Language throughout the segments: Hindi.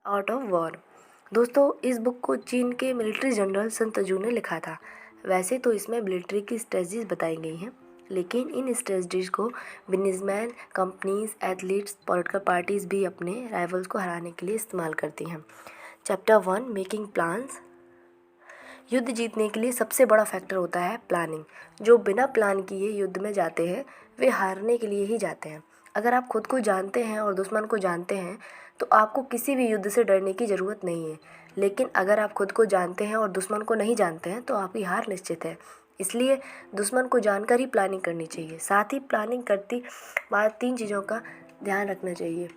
Art of war. दोस्तों, इस बुक को चीन के मिलिट्री जनरल सन तजू ने लिखा था। वैसे तो इसमें मिलिट्री की स्ट्रेटजीज बताई गई हैं, लेकिन इन स्ट्रेटजीज को businessman, companies, athletes, political parties भी अपने राइवल्स को हराने के लिए इस्तेमाल करती हैं। Chapter 1, making plans. युद्ध जीतने के लिए सबसे बड़ा फैक्टर होता है प्लानिंग। जो बिना प्लान किए युद्ध में जाते हैं वे हारने के लिए ही जाते हैं। अगर आप खुद को जानते हैं और दुश्मन को जानते हैं तो आपको किसी भी युद्ध से डरने की ज़रूरत नहीं है। लेकिन अगर आप खुद को जानते हैं और दुश्मन को नहीं जानते हैं तो आपकी हार निश्चित है। इसलिए दुश्मन को जानकर ही प्लानिंग करनी चाहिए। साथ ही प्लानिंग करती बाद 3 चीज़ों का ध्यान रखना चाहिए।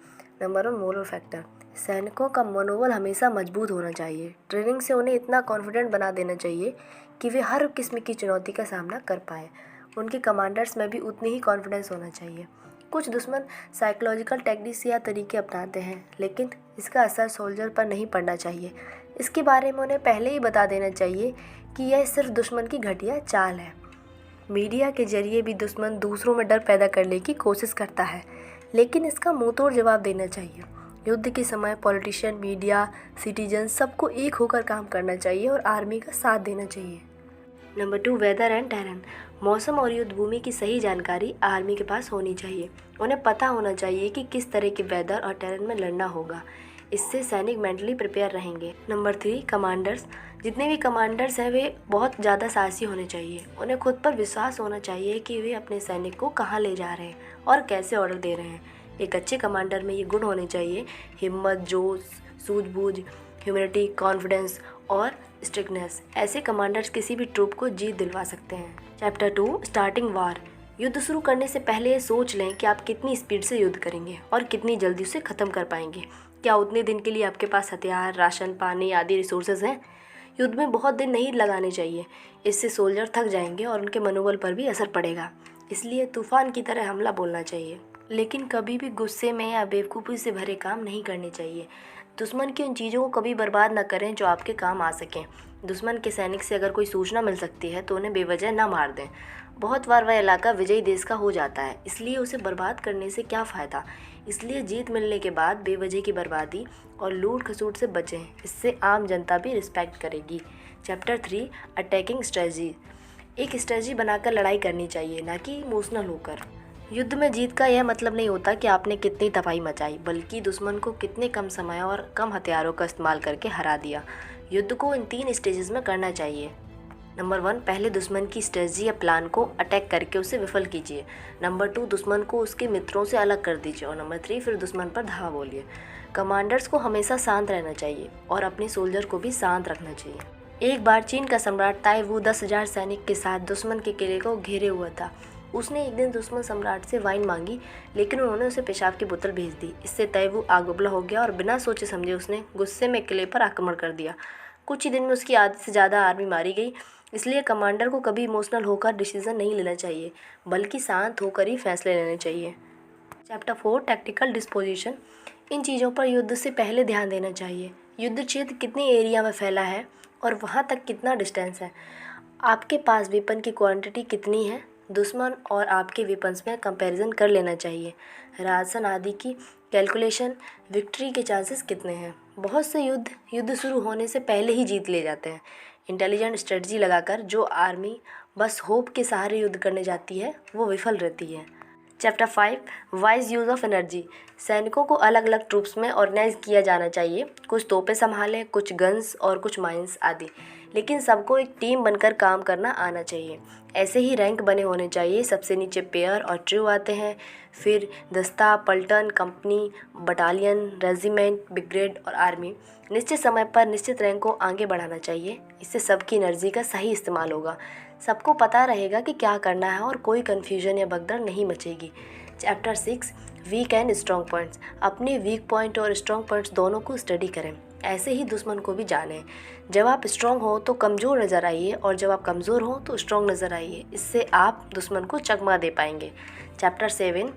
Number 1, moral factor. सैनिकों का मनोबल हमेशा मजबूत होना चाहिए। ट्रेनिंग से उन्हें इतना कॉन्फिडेंट बना देना चाहिए कि वे हर किस्म की चुनौती का सामना कर पाएँ। उनके कमांडर्स में भी उतनी ही कॉन्फिडेंस होना चाहिए। कुछ दुश्मन साइकोलॉजिकल टेक्निक्स या तरीके अपनाते हैं, लेकिन इसका असर सोल्जर पर नहीं पड़ना चाहिए। इसके बारे में उन्हें पहले ही बता देना चाहिए कि यह सिर्फ दुश्मन की घटिया चाल है। मीडिया के जरिए भी दुश्मन दूसरों में डर पैदा करने की कोशिश करता है, लेकिन इसका मुंहतोड़ जवाब देना चाहिए। युद्ध के समय पॉलिटिशियन, मीडिया, सिटीजन सबको एक होकर काम करना चाहिए और आर्मी का साथ देना चाहिए। Number 2, weather and terrain. मौसम और युद्ध भूमि की सही जानकारी आर्मी के पास होनी चाहिए। उन्हें पता होना चाहिए कि किस तरह के वेदर और टेरेन में लड़ना होगा। इससे सैनिक मेंटली प्रिपेयर रहेंगे। Number 3, commanders. जितने भी कमांडर्स हैं वे बहुत ज़्यादा साहसी होने चाहिए। उन्हें खुद पर विश्वास होना चाहिए कि वे अपने सैनिक को कहाँ ले जा रहे हैं और कैसे ऑर्डर दे रहे हैं। एक अच्छे कमांडर में ये गुण होने चाहिए: हिम्मत, जोश, सूझबूझ, ह्यूमिलिटी, कॉन्फिडेंस और स्ट्रिक्टनेस। ऐसे कमांडर्स किसी भी ट्रूप को जीत दिलवा सकते हैं। चैप्टर 2, स्टार्टिंग वार। युद्ध शुरू करने से पहले ये सोच लें कि आप कितनी स्पीड से युद्ध करेंगे और कितनी जल्दी उसे ख़त्म कर पाएंगे। क्या उतने दिन के लिए आपके पास हथियार, राशन, पानी आदि रिसोर्सेज हैं? युद्ध में बहुत दिन नहीं लगाने चाहिए। इससे सोल्जर थक जाएंगे और उनके मनोबल पर भी असर पड़ेगा। इसलिए तूफान की तरह हमला बोलना चाहिए, लेकिन कभी भी गुस्से में या बेवकूफ़ी से भरे काम नहीं करने चाहिए। दुश्मन की उन चीज़ों को कभी बर्बाद न करें जो आपके काम आ सकें। दुश्मन के सैनिक से अगर कोई सूचना मिल सकती है तो उन्हें बेवजह ना मार दें। बहुत बार वह इलाका विजयी देश का हो जाता है, इसलिए उसे बर्बाद करने से क्या फ़ायदा। इसलिए जीत मिलने के बाद बेवजह की बर्बादी और लूट खसूट से बचें। इससे आम जनता भी रिस्पेक्ट करेगी। Chapter 3, attacking strategy. एक स्ट्रेटजी बनाकर लड़ाई करनी चाहिए, ना कि इमोशनल होकर। युद्ध में जीत का यह मतलब नहीं होता कि आपने कितनी तबाही मचाई, बल्कि दुश्मन को कितने कम समय और कम हथियारों का इस्तेमाल करके हरा दिया। युद्ध को इन 3 स्टेजेस में करना चाहिए। नंबर 1, पहले दुश्मन की स्ट्रेटजी या प्लान को अटैक करके उसे विफल कीजिए। नंबर 2, दुश्मन को उसके मित्रों से अलग कर दीजिए। और नंबर 3, फिर दुश्मन पर धावा बोलिए। कमांडर्स को हमेशा शांत रहना चाहिए और अपने सोल्जर को भी शांत रखना चाहिए। एक बार चीन का सम्राट ताइवू 10,000 सैनिक के साथ दुश्मन के किले को घेरे हुआ था। उसने एक दिन दुश्मन सम्राट से वाइन मांगी, लेकिन उन्होंने उसे पेशाब की बोतल भेज दी। इससे तैवू आग बबूला हो गया और बिना सोचे समझे उसने गुस्से में किले पर आक्रमण कर दिया। कुछ ही दिन में उसकी आधी से ज़्यादा आर्मी मारी गई। इसलिए कमांडर को कभी इमोशनल होकर डिसीजन नहीं लेना चाहिए, बल्कि शांत होकर ही फैसले लेने चाहिए। Chapter 4, tactical disposition. इन चीज़ों पर युद्ध से पहले ध्यान देना चाहिए। युद्ध क्षेत्र कितने एरिया में फैला है और वहाँ तक कितना डिस्टेंस है। आपके पास वेपन की क्वांटिटी कितनी है, दुश्मन और आपके वेपन्स में कंपैरिजन कर लेना चाहिए। राशन आदि की कैलकुलेशन, विक्ट्री के चांसेस कितने हैं। बहुत से युद्ध शुरू होने से पहले ही जीत ले जाते हैं। इंटेलिजेंट स्ट्रेटजी लगाकर जो आर्मी बस होप के सहारे युद्ध करने जाती है वो विफल रहती है। Chapter 5, wise use of energy. सैनिकों को अलग अलग ट्रूप्स में ऑर्गेनाइज किया जाना चाहिए। कुछ तोपें संभालें, कुछ गन्स और कुछ माइंस आदि, लेकिन सबको एक टीम बनकर काम करना आना चाहिए। ऐसे ही रैंक बने होने चाहिए। सबसे नीचे पेयर और ट्रू आते हैं, फिर दस्ता, पलटन, कंपनी, बटालियन, रेजिमेंट, ब्रिगेड और आर्मी। निश्चित समय पर निश्चित रैंक को आगे बढ़ाना चाहिए। इससे सबकी एनर्जी का सही इस्तेमाल होगा। सबको पता रहेगा कि क्या करना है और कोई कन्फ्यूजन या भगदड़ नहीं मचेगी। Chapter 6, weak and strong points. अपने वीक पॉइंट और स्ट्रॉन्ग पॉइंट्स दोनों को स्टडी करें। ऐसे ही दुश्मन को भी जानें। जब आप स्ट्रॉन्ग हो तो कमज़ोर नज़र आइए और जब आप कमज़ोर हो तो स्ट्रॉन्ग नज़र आइए। इससे आप दुश्मन को चकमा दे पाएंगे। Chapter 7,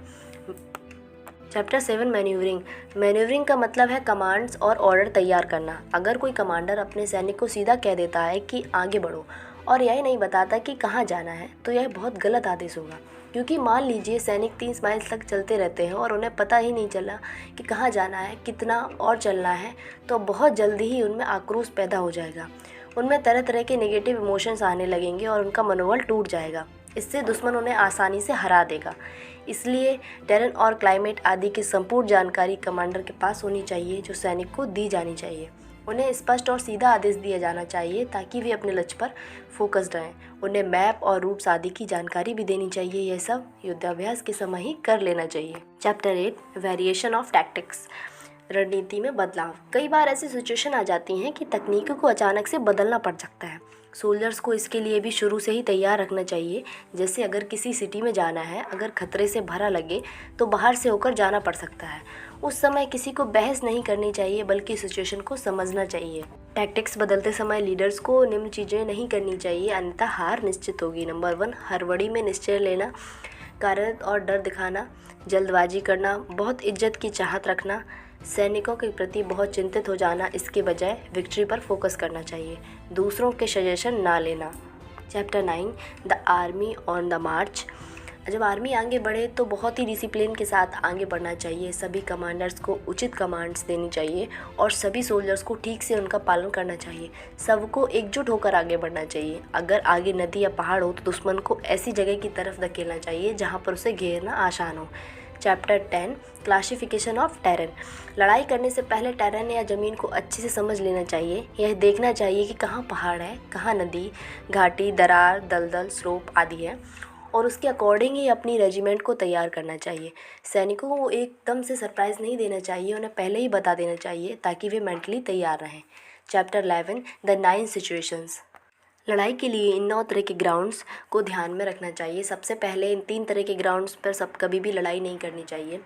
manoeuvring. मैन्यूवरिंग का मतलब है कमांड्स और ऑर्डर तैयार करना। अगर कोई कमांडर अपने सैनिक को सीधा कह देता है कि आगे बढ़ो और यह नहीं बताता कि कहाँ जाना है, तो यह बहुत गलत आदेश होगा। क्योंकि मान लीजिए सैनिक 30 माइल तक चलते रहते हैं और उन्हें पता ही नहीं चला कि कहाँ जाना है, कितना और चलना है, तो बहुत जल्दी ही उनमें आक्रोश पैदा हो जाएगा। उनमें तरह तरह के नेगेटिव इमोशंस आने लगेंगे और उनका मनोबल टूट जाएगा। इससे दुश्मन उन्हें आसानी से हरा देगा। इसलिए टेरेन और क्लाइमेट आदि की संपूर्ण जानकारी कमांडर के पास होनी चाहिए, जो सैनिक को दी जानी चाहिए। उन्हें स्पष्ट और सीधा आदेश दिया जाना चाहिए ताकि वे अपने लक्ष्य पर फोकस्ड रहें। उन्हें मैप और रूट्स आदि की जानकारी भी देनी चाहिए। यह सब युद्धाभ्यास के समय ही कर लेना चाहिए। चैप्टर 8 वेरिएशन ऑफ टैक्टिक्स, रणनीति में बदलाव। कई बार ऐसी सिचुएशन आ जाती हैं कि तकनीकों को अचानक से बदलना पड़ सकता है। सोल्जर्स को इसके लिए भी शुरू से ही तैयार रखना चाहिए। जैसे अगर किसी सिटी में जाना है, अगर खतरे से भरा लगे तो बाहर से होकर जाना पड़ सकता है। उस समय किसी को बहस नहीं करनी चाहिए, बल्कि सिचुएशन को समझना चाहिए। टैक्टिक्स बदलते समय लीडर्स को निम्न चीज़ें नहीं करनी चाहिए, अन्यथा हार निश्चित होगी। नंबर 1, हड़बड़ी में निश्चय लेना, कारण और डर दिखाना, जल्दबाजी करना, बहुत इज्जत की चाहत रखना, सैनिकों के प्रति बहुत चिंतित हो जाना। इसके बजाय विक्ट्री पर फोकस करना चाहिए, दूसरों के सजेशन ना लेना। Chapter 9 the army on the march. जब आर्मी आगे बढ़े तो बहुत ही डिसिप्लिन के साथ आगे बढ़ना चाहिए। सभी कमांडर्स को उचित कमांड्स देनी चाहिए और सभी सोल्जर्स को ठीक से उनका पालन करना चाहिए। सबको एकजुट होकर आगे बढ़ना चाहिए। अगर आगे नदी या पहाड़ हो तो दुश्मन को ऐसी जगह की तरफ धकेलना चाहिए जहाँ पर उसे घेरना आसान हो। Chapter 10 classification of terrain. लड़ाई करने से पहले टेरेन या ज़मीन को अच्छे से समझ लेना चाहिए। यह देखना चाहिए कि कहाँ पहाड़ है, कहाँ नदी, घाटी, दरार, दलदल, स्लोप आदि है, और उसके अकॉर्डिंग ही अपनी रेजिमेंट को तैयार करना चाहिए। सैनिकों को एकदम से सरप्राइज़ नहीं देना चाहिए, उन्हें पहले ही बता देना चाहिए ताकि वे मेंटली तैयार रहें। Chapter 11 the 9 situations. लड़ाई के लिए इन 9 तरह के ग्राउंड्स को ध्यान में रखना चाहिए। सबसे पहले इन 3 तरह के ग्राउंड्स पर कभी भी लड़ाई नहीं करनी चाहिए।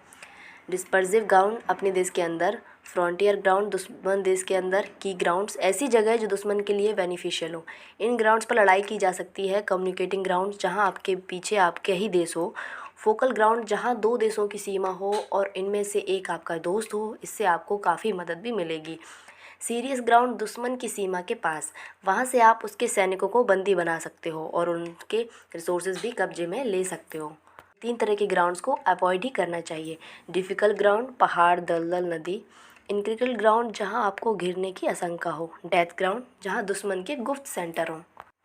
डिस्पर्सिव ग्राउंड अपने देश के अंदर, फ्रंटियर ग्राउंड दुश्मन देश के अंदर, की ग्राउंड्स ऐसी जगह जो दुश्मन के लिए बेनिफिशियल हो। इन ग्राउंड्स पर लड़ाई की जा सकती है। कम्युनिकेटिंग ग्राउंड जहां आपके पीछे आपके ही देश हो। फोकल ग्राउंड जहां 2 देशों की सीमा हो और इनमें से एक आपका दोस्त हो, इससे आपको काफ़ी मदद भी मिलेगी। सीरियस ग्राउंड दुश्मन की सीमा के पास, वहाँ से आप उसके सैनिकों को बंदी बना सकते हो और उनके रिसोर्सेज भी कब्जे में ले सकते हो। 3 तरह के ग्राउंड्स को अवॉइड ही करना चाहिए। डिफ़िकल्ट ग्राउंड पहाड़, दलदल, नदी। इनक्रिटिकल ग्राउंड जहाँ आपको घिरने की आशंका हो। डेथ ग्राउंड जहाँ दुश्मन के गुप्त सेंटर हों।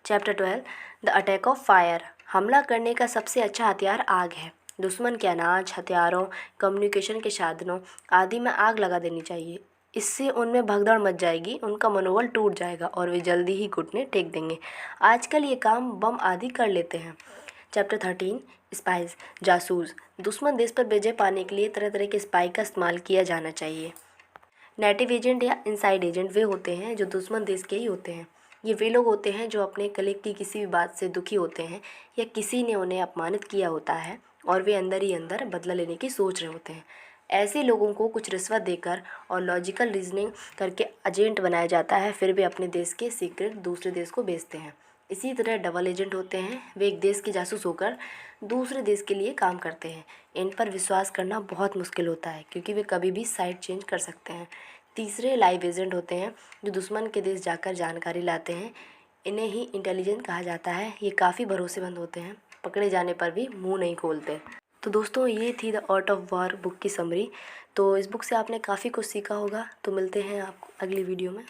Chapter 12 the attack of fire. हमला करने का सबसे अच्छा हथियार आग है। दुश्मन के अनाज, हथियारों, कम्युनिकेशन के साधनों आदि में आग लगा देनी चाहिए। इससे उनमें भगदड़ मच जाएगी, उनका मनोबल टूट जाएगा और वे जल्दी ही घुटने टेक देंगे। आजकल ये काम बम आदि कर लेते हैं। चैप्टर 13 स्पाइस, जासूस। दुश्मन देश पर विजय पाने के लिए तरह तरह के स्पाई का इस्तेमाल किया जाना चाहिए। नेटिव एजेंट या इनसाइड एजेंट वे होते हैं जो दुश्मन देश के ही होते हैं। ये वे लोग होते हैं जो अपने कलीग की किसी भी बात से दुखी होते हैं या किसी ने उन्हें अपमानित किया होता है और वे अंदर ही अंदर बदला लेने की सोच रहे होते हैं। ऐसे लोगों को कुछ रिश्वत देकर और लॉजिकल रीजनिंग करके एजेंट बनाया जाता है, फिर वे अपने देश के सीक्रेट दूसरे देश को बेचते हैं। इसी तरह डबल एजेंट होते हैं, वे एक देश के जासूस होकर दूसरे देश के लिए काम करते हैं। इन पर विश्वास करना बहुत मुश्किल होता है क्योंकि वे कभी भी साइड चेंज कर सकते हैं। तीसरे लाइव एजेंट होते हैं जो दुश्मन के देश जाकर जानकारी लाते हैं। इन्हें ही इंटेलिजेंट कहा जाता है। ये काफ़ी भरोसेमंद होते हैं, पकड़े जाने पर भी मुंह नहीं खोलते। तो दोस्तों, ये थी the art of war book की समरी। तो इस बुक से आपने काफ़ी कुछ सीखा होगा। तो मिलते हैं आपको अगली वीडियो में।